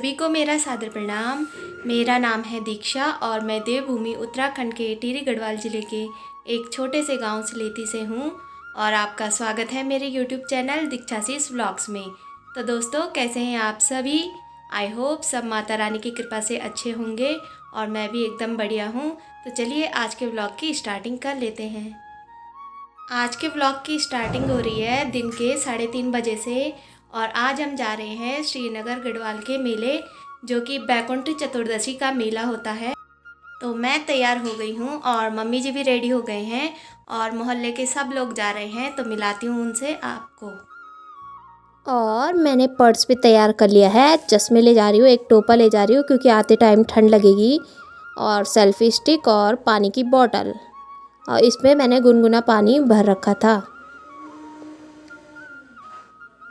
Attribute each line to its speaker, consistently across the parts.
Speaker 1: सभी को मेरा सादर प्रणाम। मेरा नाम है दीक्षा और मैं देवभूमि उत्तराखंड के टिहरी गढ़वाल ज़िले के एक छोटे से गांव सलेती से हूं और आपका स्वागत है मेरे यूट्यूब चैनल दीक्षाशीष व्लॉग्स में। तो दोस्तों, कैसे हैं आप सभी? आई होप सब माता रानी की कृपा से अच्छे होंगे और मैं भी एकदम बढ़िया हूं। तो चलिए आज के व्लॉग की स्टार्टिंग कर लेते हैं। आज के व्लॉग की स्टार्टिंग हो रही है दिन के 3:30 बजे से और आज हम जा रहे हैं श्रीनगर गढ़वाल के मेले, जो कि बैकुंठ चतुर्दशी का मेला होता है। तो मैं तैयार हो गई हूँ और मम्मी जी भी रेडी हो गए हैं और मोहल्ले के सब लोग जा रहे हैं। तो मिलाती हूँ उनसे आपको।
Speaker 2: और मैंने पर्स भी तैयार कर लिया है। चश्मे ले जा रही हूँ, एक टोपा ले जा रही हूँ क्योंकि आते टाइम ठंड लगेगी, और सेल्फी स्टिक और पानी की बोतल, और इसमें मैंने गुनगुना पानी भर रखा था।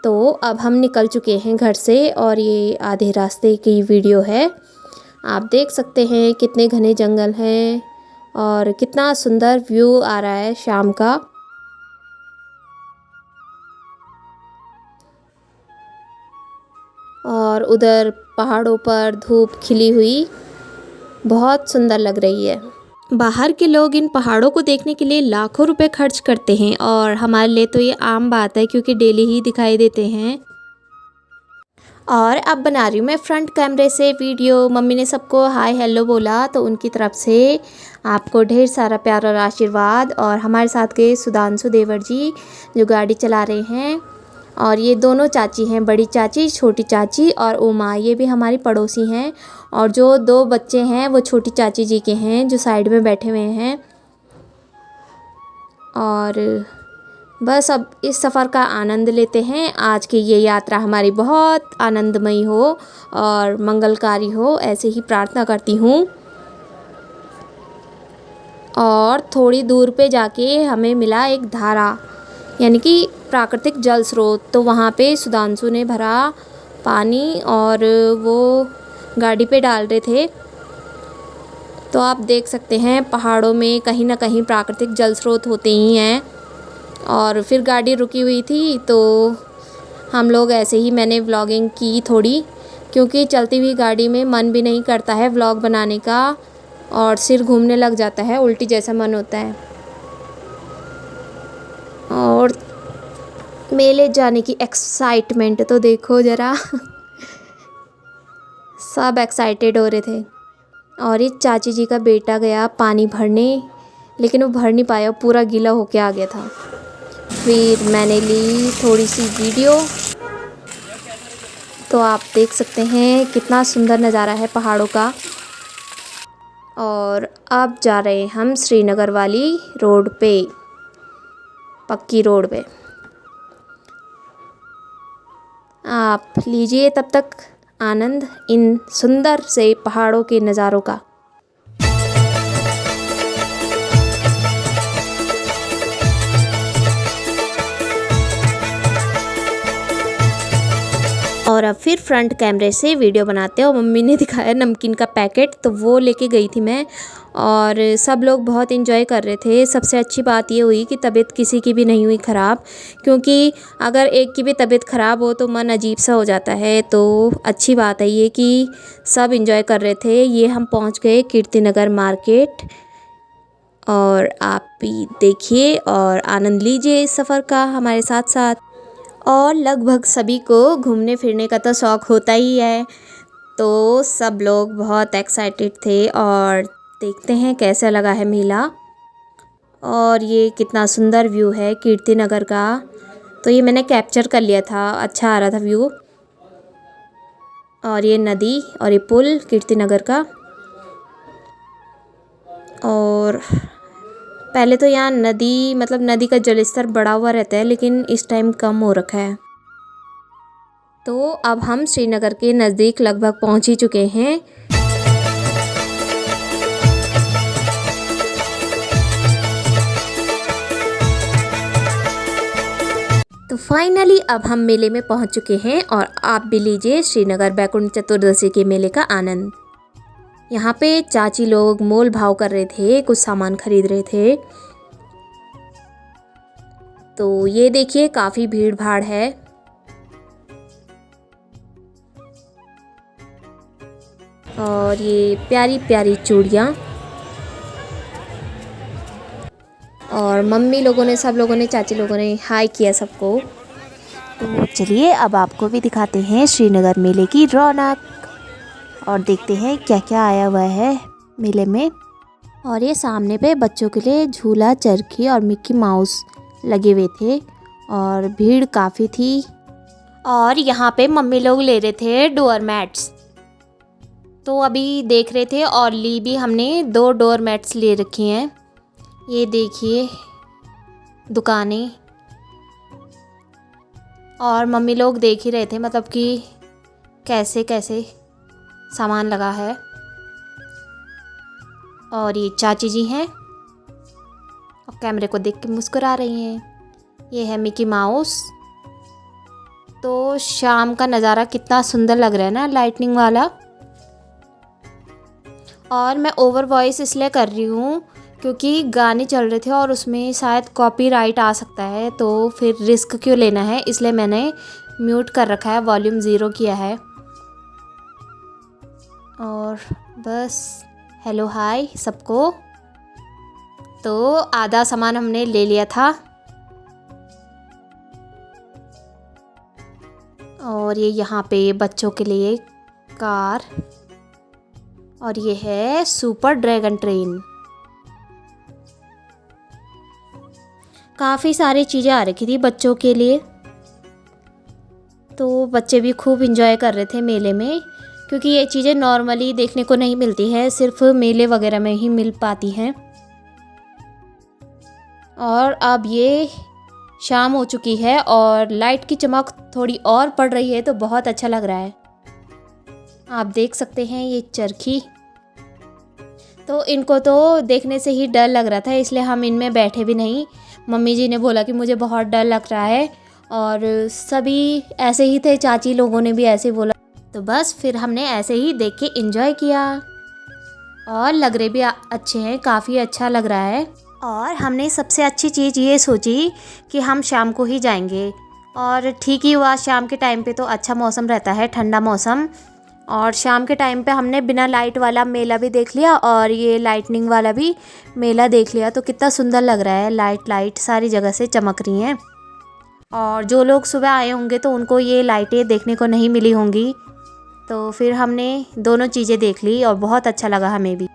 Speaker 2: तो अब हम निकल चुके हैं घर से और ये आधे रास्ते की वीडियो है। आप देख सकते हैं कितने घने जंगल हैं और कितना सुंदर व्यू आ रहा है शाम का। और उधर पहाड़ों पर धूप खिली हुई बहुत सुंदर लग रही है। बाहर के लोग इन पहाड़ों को देखने के लिए लाखों रुपए खर्च करते हैं और हमारे लिए तो ये आम बात है क्योंकि डेली ही दिखाई देते हैं। और अब बना रही हूँ मैं फ्रंट कैमरे से वीडियो। मम्मी ने सबको हाय हेलो बोला, तो उनकी तरफ से आपको ढेर सारा प्यार और आशीर्वाद। और हमारे साथ के सुधांशु देवर जी जो गाड़ी चला रहे हैं, और ये दोनों चाची हैं, बड़ी चाची, छोटी चाची और उमा, ये भी हमारी पड़ोसी हैं। और जो 2 बच्चे हैं वो छोटी चाची जी के हैं जो साइड में बैठे हुए हैं। और बस अब इस सफ़र का आनंद लेते हैं। आज की ये यात्रा हमारी बहुत आनंदमयी हो और मंगलकारी हो, ऐसे ही प्रार्थना करती हूँ। और थोड़ी दूर पे जाके हमें मिला एक धारा, यानी कि प्राकृतिक जल स्रोत। तो वहाँ पे सुधांशु ने भरा पानी और वो गाड़ी पे डाल रहे थे। तो आप देख सकते हैं पहाड़ों में कहीं ना कहीं प्राकृतिक जल स्रोत होते ही हैं। और फिर गाड़ी रुकी हुई थी तो हम लोग ऐसे ही, मैंने व्लॉगिंग की थोड़ी, क्योंकि चलती हुई गाड़ी में मन भी नहीं करता है व्लॉग बनाने का और सिर घूमने लग जाता है, उल्टी जैसा मन होता है। और मेले जाने की एक्साइटमेंट तो देखो ज़रा सब एक्साइटेड हो रहे थे। और ये चाची जी का बेटा गया पानी भरने, लेकिन वो भर नहीं पाया, पूरा गीला होके आ गया था। फिर मैंने ली थोड़ी सी वीडियो। तो आप देख सकते हैं कितना सुंदर नज़ारा है पहाड़ों का। और अब जा रहे हैं हम श्रीनगर वाली रोड पे, पक्की रोड पे। आप लीजिए तब तक आनंद इन सुंदर से पहाड़ों के नज़ारों का। और अब फिर फ्रंट कैमरे से वीडियो बनाते हैं। और मम्मी ने दिखाया नमकीन का पैकेट, तो वो लेके गई थी मैं, और सब लोग बहुत एंजॉय कर रहे थे। सबसे अच्छी बात ये हुई कि तबीयत किसी की भी नहीं हुई ख़राब, क्योंकि अगर एक की भी तबीयत ख़राब हो तो मन अजीब सा हो जाता है। तो अच्छी बात है ये कि सब एंजॉय कर रहे थे। ये हम पहुंच गए कीर्तिनगर मार्केट, और आप भी देखिए और आनंद लीजिए इस सफ़र का हमारे साथ साथ। और लगभग सभी को घूमने फिरने का तो शौक़ होता ही है, तो सब लोग बहुत एक्साइटेड थे। और देखते हैं कैसा लगा है मेला। और ये कितना सुंदर व्यू है कीर्तिनगर का, तो ये मैंने कैप्चर कर लिया था, अच्छा आ रहा था व्यू। और ये नदी और ये पुल कीर्तिनगर का। और पहले तो यहाँ नदी, मतलब नदी का जलस्तर बढ़ा हुआ रहता है, लेकिन इस टाइम कम हो रखा है। तो अब हम श्रीनगर के नज़दीक लगभग पहुँच ही चुके हैं। तो फाइनली अब हम मेले में पहुँच चुके हैं और आप भी लीजिए श्रीनगर बैकुंठ चतुर्दशी के मेले का आनंद। यहाँ पे चाची लोग मोल भाव कर रहे थे, कुछ सामान खरीद रहे थे। तो ये देखिए काफ़ी भीड़ भाड़ है। और ये प्यारी प्यारी चूड़ियाँ। और मम्मी लोगों ने, सब लोगों ने, चाची लोगों ने हाय किया सबको। तो चलिए अब आपको भी दिखाते हैं श्रीनगर मेले की रौनक और देखते हैं क्या क्या आया हुआ है मेले में। और ये सामने पे बच्चों के लिए झूला, चरखी और मिक्की माउस लगे हुए थे और भीड़ काफ़ी थी। और यहाँ पे मम्मी लोग ले रहे थे डोर मैट्स, तो अभी देख रहे थे और ली भी हमने 2 डोर मैट्स ले रखी हैं। ये देखिए दुकानें, और मम्मी लोग देख ही रहे थे मतलब कि कैसे कैसे सामान लगा है। और ये चाची जी हैं और कैमरे को देख के मुस्कुरा रही हैं। ये है मिकी माउस। तो शाम का नज़ारा कितना सुंदर लग रहा है ना, लाइटनिंग वाला। और मैं ओवर वॉइस इसलिए कर रही हूँ क्योंकि गाने चल रहे थे और उसमें शायद कॉपीराइट आ सकता है, तो फिर रिस्क क्यों लेना है, इसलिए मैंने म्यूट कर रखा है, वॉल्यूम 0 किया है। और बस हेलो हाय सबको। तो आधा सामान हमने ले लिया था। और ये यहाँ पे बच्चों के लिए कार, और ये है सुपर ड्रैगन ट्रेन। काफ़ी सारी चीज़ें आ रखी थी बच्चों के लिए, तो बच्चे भी खूब इंजॉय कर रहे थे मेले में, क्योंकि ये चीज़ें नॉर्मली देखने को नहीं मिलती है, सिर्फ मेले वगैरह में ही मिल पाती हैं। और अब ये शाम हो चुकी है और लाइट की चमक थोड़ी और पड़ रही है, तो बहुत अच्छा लग रहा है। आप देख सकते हैं ये चरखी, तो इनको तो देखने से ही डर लग रहा था, इसलिए हम इनमें बैठे भी नहीं। मम्मी जी ने बोला कि मुझे बहुत डर लग रहा है, और सभी ऐसे ही थे, चाची लोगों ने भी ऐसे बोला, तो बस फिर हमने ऐसे ही देख के एंजॉय किया। और लग रहे भी अच्छे हैं, काफ़ी अच्छा लग रहा है। और हमने सबसे अच्छी चीज़ ये सोची कि हम शाम को ही जाएंगे, और ठीक ही हुआ। शाम के टाइम पे तो अच्छा मौसम रहता है, ठंडा मौसम। और शाम के टाइम पे हमने बिना लाइट वाला मेला भी देख लिया और ये लाइटनिंग वाला भी मेला देख लिया। तो कितना सुंदर लग रहा है, लाइट सारी जगह से चमक रही हैं। और जो लोग सुबह आए होंगे तो उनको ये लाइटें देखने को नहीं मिली होंगी, तो फिर हमने दोनों चीज़ें देख ली और बहुत अच्छा लगा हमें भी।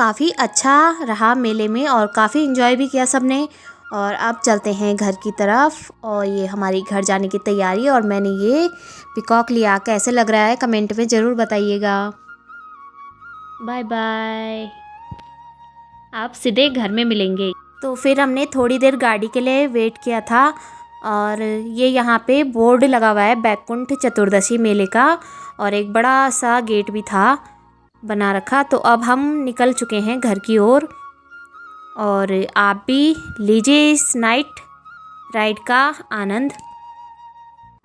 Speaker 2: काफ़ी अच्छा रहा मेले में और काफ़ी इन्जॉय भी किया सबने। और अब चलते हैं घर की तरफ और ये हमारी घर जाने की तैयारी। और मैंने ये पिकॉक लिया, कैसे लग रहा है कमेंट में ज़रूर बताइएगा। बाय बाय, आप सीधे घर में मिलेंगे। तो फिर हमने थोड़ी देर गाड़ी के लिए वेट किया था और ये यहाँ पे बोर्ड लगा हुआ है बैकुंठ चतुर्दशी मेले का और एक बड़ा सा गेट भी था बना रखा। तो अब हम निकल चुके हैं घर की ओर और आप भी लीजिए इस नाइट राइड का आनंद।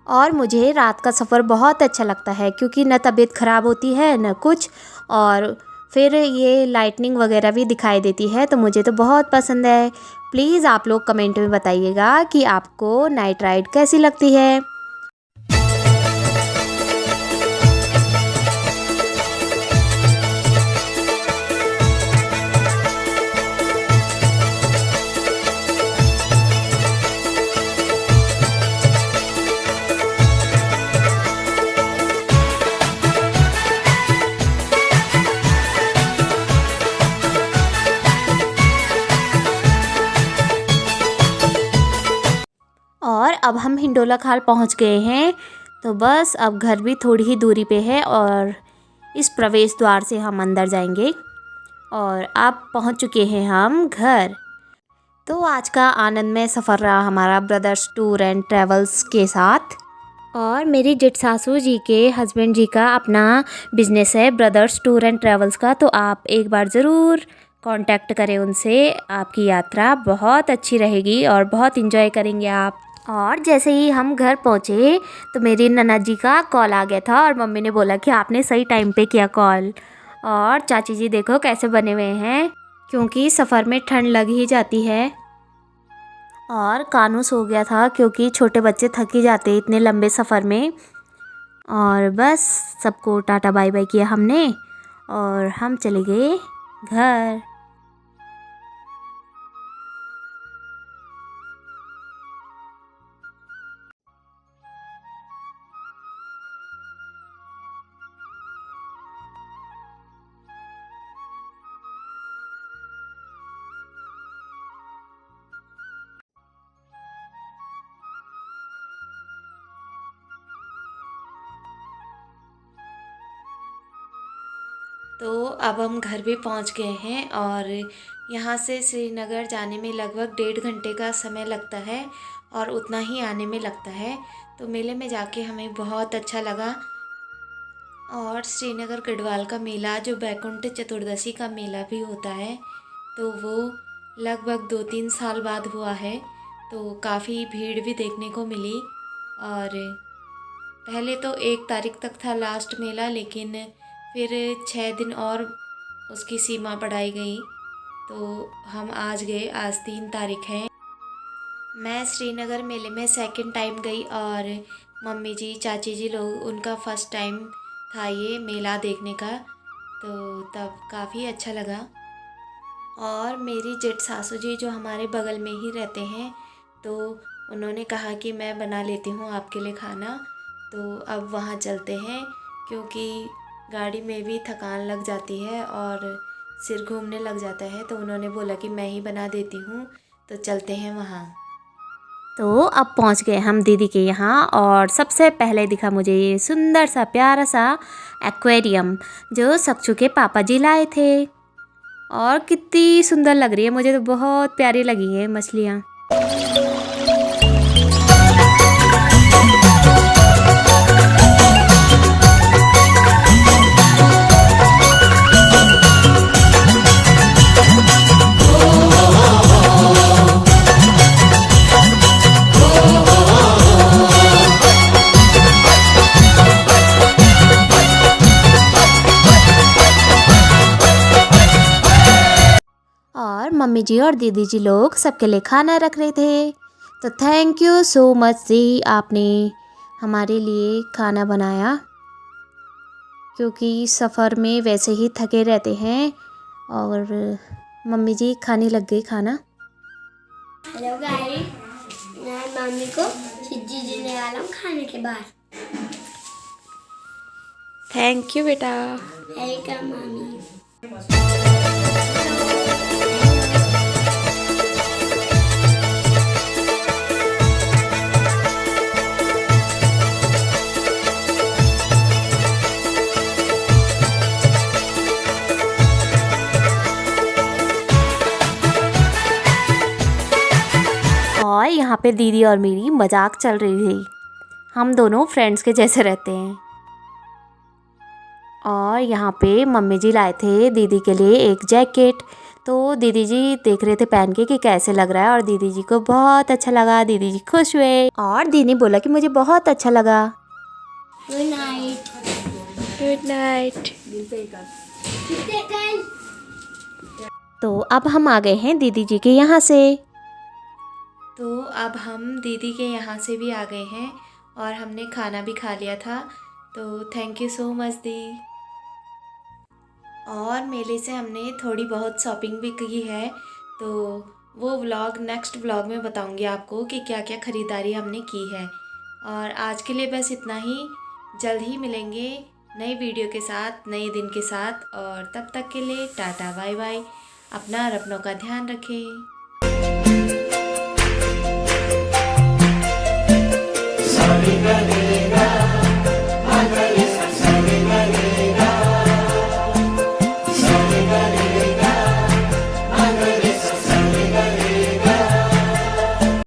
Speaker 2: और मुझे रात का सफ़र बहुत अच्छा लगता है क्योंकि न तबीयत ख़राब होती है न कुछ, और फिर ये लाइटनिंग वगैरह भी दिखाई देती है, तो मुझे तो बहुत पसंद है। प्लीज़ आप लोग कमेंट में बताइएगा कि आपको नाइट राइड कैसी लगती है। और अब हम हिंडोला खाल पहुंच गए हैं। तो बस अब घर भी थोड़ी ही दूरी पे है और इस प्रवेश द्वार से हम अंदर जाएंगे और अब पहुंच चुके हैं हम घर। तो आज का आनंदमय सफ़र रहा हमारा ब्रदर्स टूर एंड ट्रैवल्स के साथ। और मेरी जेठ सासू जी के हस्बैंड जी का अपना बिजनेस है ब्रदर्स टूर एंड ट्रैवल्स का, तो आप एक बार ज़रूर कांटेक्ट करें उनसे। आपकी यात्रा बहुत अच्छी रहेगी और बहुत इन्जॉय करेंगे आप। और जैसे ही हम घर पहुँचे तो मेरी ननद जी का कॉल आ गया था और मम्मी ने बोला कि आपने सही टाइम पे किया कॉल। और चाची जी देखो कैसे बने हुए हैं क्योंकि सफ़र में ठंड लग ही जाती है। और कानू सो गया था क्योंकि छोटे बच्चे थक ही जाते हैं इतने लंबे सफ़र में। और बस सबको टाटा बाय बाय किया हमने और हम चले गए घर।
Speaker 1: तो अब हम घर भी पहुंच गए हैं और यहाँ से श्रीनगर जाने में लगभग 1.5 घंटे का समय लगता है और उतना ही आने में लगता है। तो मेले में जाके हमें बहुत अच्छा लगा। और श्रीनगर गढ़वाल का मेला जो बैकुंठ चतुर्दशी का मेला भी होता है, तो वो लगभग 2-3 साल बाद हुआ है। तो काफ़ी भीड़ भी देखने को मिली। और पहले तो 1 तारीख तक था लास्ट मेला, लेकिन फिर 6 दिन और उसकी सीमा बढ़ाई गई। तो हम आज गए, आज 3 तारीख है। मैं श्रीनगर मेले में सेकंड टाइम गई और मम्मी जी चाची जी लोग उनका फर्स्ट टाइम था ये मेला देखने का, तो तब काफ़ी अच्छा लगा। और मेरी जेठ सासू जी जो हमारे बगल में ही रहते हैं, तो उन्होंने कहा कि मैं बना लेती हूँ आपके लिए खाना। तो अब वहाँ चलते हैं क्योंकि गाड़ी में भी थकान लग जाती है और सिर घूमने लग जाता है, तो उन्होंने बोला कि मैं ही बना देती हूँ, तो चलते हैं वहाँ।
Speaker 2: तो अब पहुंच गए हम दीदी के यहाँ और सबसे पहले दिखा मुझे ये सुंदर सा प्यारा सा एक्वेरियम जो सक्छू के पापा जी लाए थे। और कितनी सुंदर लग रही है, मुझे तो बहुत प्यारी लगी है मछलियाँ। और मम्मी जी और दीदी जी लोग सबके लिए खाना रख रहे थे। तो थैंक यू सो मच जी, आपने हमारे लिए खाना बनाया क्योंकि सफ़र में वैसे ही थके रहते हैं। और मम्मी जी खाने लग गई खाना।
Speaker 3: हेलो गाइस, मैं मम्मी को चिज्जी देने वाला हूँ खाने के बाद।
Speaker 1: थैंक यू बेटा।
Speaker 3: Welcome mummy.
Speaker 2: यहाँ पे दीदी और मेरी मजाक चल रही थी। हम दोनों फ्रेंड्स के जैसे रहते हैं। और यहाँ पे मम्मी जी लाए थे दीदी के लिए एक जैकेट। तो दीदी जी देख रहे थे पहन के कि कैसे लग रहा है, और दीदी जी को बहुत अच्छा लगा। दीदी जी खुश हुए और दीदी बोला कि मुझे बहुत अच्छा लगा।
Speaker 3: Good night.
Speaker 1: Good night.
Speaker 2: तो अब हम आ गए हैं दीदी जी के यहाँ से।
Speaker 1: तो अब हम दीदी के यहाँ से भी आ गए हैं और हमने खाना भी खा लिया था। तो थैंक यू सो मच दी। और मेले से हमने थोड़ी बहुत शॉपिंग भी की है, तो वो व्लॉग नेक्स्ट व्लॉग में बताऊंगी आपको कि क्या क्या ख़रीदारी हमने की है। और आज के लिए बस इतना ही। जल्द ही मिलेंगे नई वीडियो के साथ, नए दिन के साथ। और तब तक के लिए टाटा बाय बाय। अपना और अपनों का ध्यान रखें।